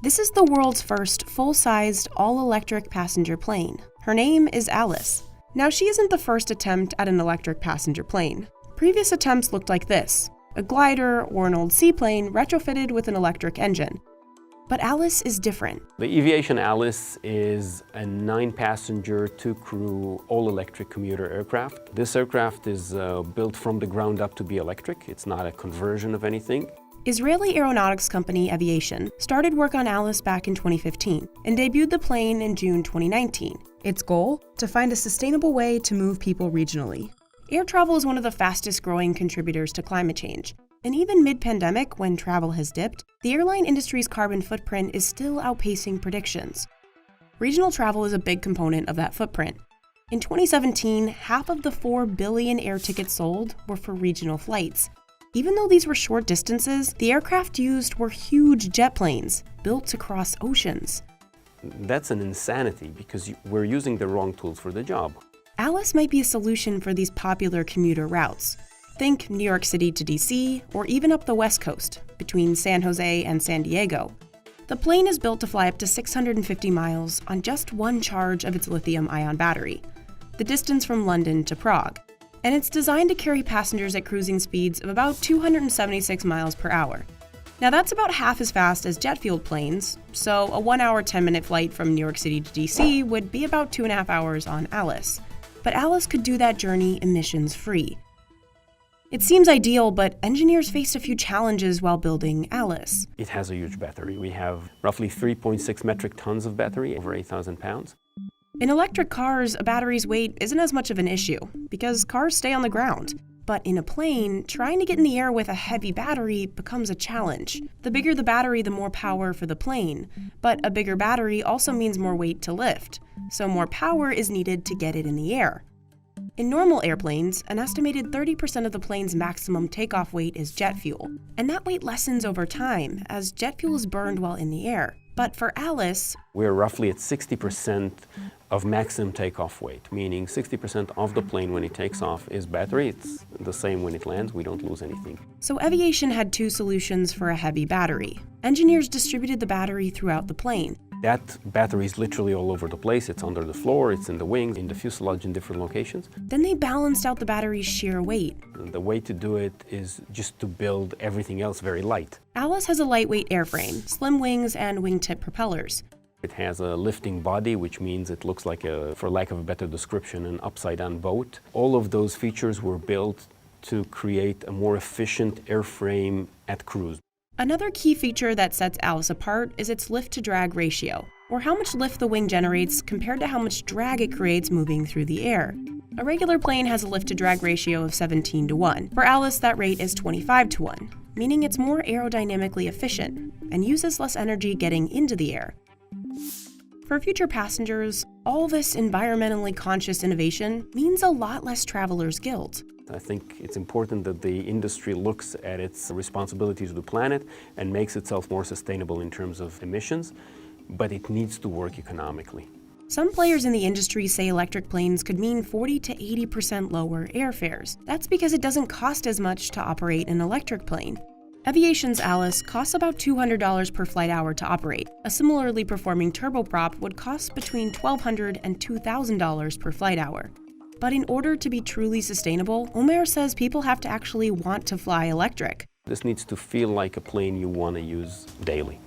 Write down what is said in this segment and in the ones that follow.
This is the world's first full-sized, all-electric passenger plane. Her name is Alice. Now, she isn't the first attempt at an electric passenger plane. Previous attempts looked like this: a glider or an old seaplane retrofitted with an electric engine. But Alice is different. The Aviation Alice is a 9-passenger, 2-crew, all-electric commuter aircraft. This aircraft is built from the ground up to be electric. It's not a conversion of anything. Israeli aeronautics company Aviation started work on Alice back in 2015 and debuted the plane in June 2019. Its goal? To find a sustainable way to move people regionally. Air travel is one of the fastest-growing contributors to climate change. And even mid-pandemic, when travel has dipped, the airline industry's carbon footprint is still outpacing predictions. Regional travel is a big component of that footprint. In 2017, half of the 4 billion air tickets sold were for regional flights. Even though these were short distances, the aircraft used were huge jet planes, built to cross oceans. That's an insanity because we're using the wrong tools for the job. Alice might be a solution for these popular commuter routes. Think New York City to DC, or even up the West Coast, between San Jose and San Diego. The plane is built to fly up to 650 miles on just one charge of its lithium-ion battery, the distance from London to Prague. And it's designed to carry passengers at cruising speeds of about 276 miles per hour. Now that's about half as fast as jet-fueled planes, so a 1-hour, 10-minute flight from New York City to DC would be about 2.5 hours on Alice. But Alice could do that journey emissions-free. It seems ideal, but engineers faced a few challenges while building Alice. It has a huge battery. We have roughly 3.6 metric tons of battery, over 8,000 pounds. In electric cars, a battery's weight isn't as much of an issue, because cars stay on the ground. But in a plane, trying to get in the air with a heavy battery becomes a challenge. The bigger the battery, the more power for the plane. But a bigger battery also means more weight to lift, so more power is needed to get it in the air. In normal airplanes, an estimated 30% of the plane's maximum takeoff weight is jet fuel, and that weight lessens over time as jet fuel is burned while in the air. But for Alice, we're roughly at 60% of maximum takeoff weight, meaning 60% of the plane when it takes off is battery. It's the same when it lands. We don't lose anything. So Aviation had 2 solutions for a heavy battery. Engineers distributed the battery throughout the plane. That battery is literally all over the place. It's under the floor, it's in the wings, in the fuselage in different locations. Then they balanced out the battery's sheer weight. The way to do it is just to build everything else very light. Alice has a lightweight airframe, slim wings, and wingtip propellers. It has a lifting body, which means it looks like for lack of a better description, an upside-down boat. All of those features were built to create a more efficient airframe at cruise. Another key feature that sets Alice apart is its lift-to-drag ratio, or how much lift the wing generates compared to how much drag it creates moving through the air. A regular plane has a lift-to-drag ratio of 17:1. For Alice, that rate is 25:1, meaning it's more aerodynamically efficient and uses less energy getting into the air. For future passengers, all this environmentally conscious innovation means a lot less travelers' guilt. I think it's important that the industry looks at its responsibility to the planet and makes itself more sustainable in terms of emissions, but it needs to work economically. Some players in the industry say electric planes could mean 40 to 80% lower airfares. That's because it doesn't cost as much to operate an electric plane. Aviation's Alice costs about $200 per flight hour to operate. A similarly performing turboprop would cost between $1,200 and $2,000 per flight hour. But in order to be truly sustainable, Ampaire says people have to actually want to fly electric. This needs to feel like a plane you want to use daily.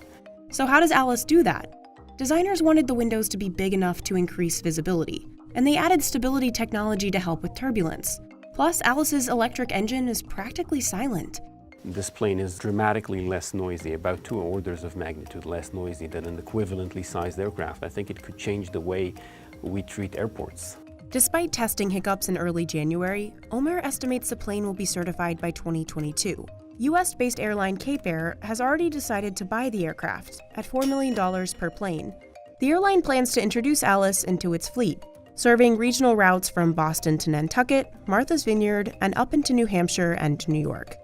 So how does Alice do that? Designers wanted the windows to be big enough to increase visibility, and they added stability technology to help with turbulence. Plus, Alice's electric engine is practically silent. This plane is dramatically less noisy, about 2 orders of magnitude less noisy than an equivalently sized aircraft. I think it could change the way we treat airports. Despite testing hiccups in early January, Ampaire estimates the plane will be certified by 2022. US-based airline Ampaire has already decided to buy the aircraft at $4 million per plane. The airline plans to introduce Alice into its fleet, serving regional routes from Boston to Nantucket, Martha's Vineyard, and up into New Hampshire and New York.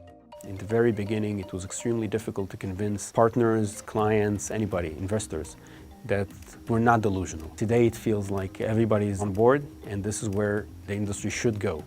In the very beginning, it was extremely difficult to convince partners, clients, anybody, investors, that we're not delusional. Today it feels like everybody is on board, and this is where the industry should go.